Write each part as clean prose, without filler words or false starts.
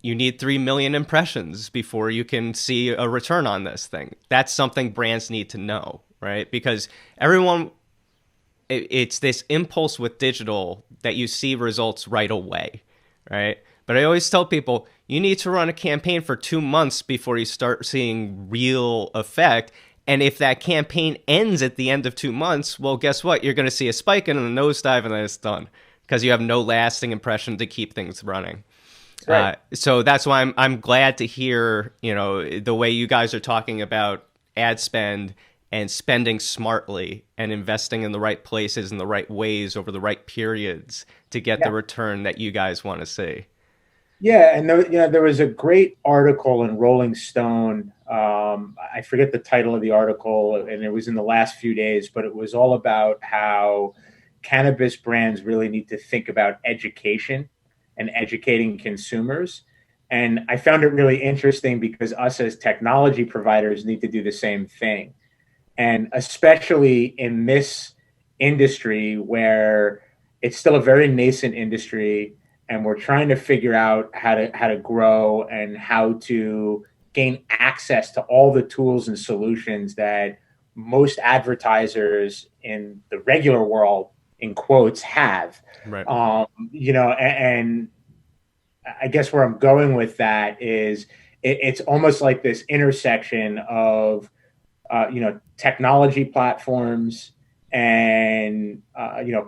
you need 3 million impressions before you can see a return on this thing. That's something brands need to know, right? Because everyone, it's this impulse with digital that you see results right away, right? But I always tell people, you need to run a campaign for 2 months before you start seeing real effect. And if that campaign ends at the end of 2 months, well, guess what? You're going to see a spike and a nosedive, and then it's done because you have no lasting impression to keep things running. Right. So that's why I'm glad to hear, the way you guys are talking about ad spend and spending smartly and investing in the right places in the right ways over the right periods to get the Yeah. return that you guys want to see. Yeah, and there was a great article in Rolling Stone. I forget the title of the article, and it was in the last few days, but it was all about how cannabis brands really need to think about education and educating consumers. And I found it really interesting because us as technology providers need to do the same thing. And especially in this industry where it's still a very nascent industry and we're trying to figure out how to grow and how to gain access to all the tools and solutions that most advertisers in the regular world in quotes have. Right. And I guess where I'm going with that is it's almost like this intersection of technology platforms and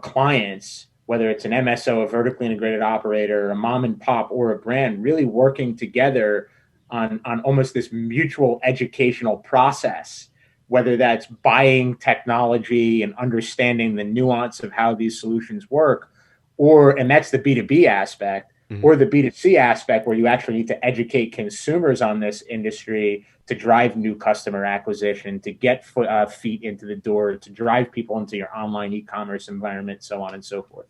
clients, whether it's an MSO, a vertically integrated operator, a mom and pop, or a brand, really working together on almost this mutual educational process, whether that's buying technology and understanding the nuance of how these solutions work, and that's the B2B aspect, Mhm. or the B2C aspect where you actually need to educate consumers on this industry to drive new customer acquisition, to get feet into the door, to drive people into your online e-commerce environment, so on and so forth.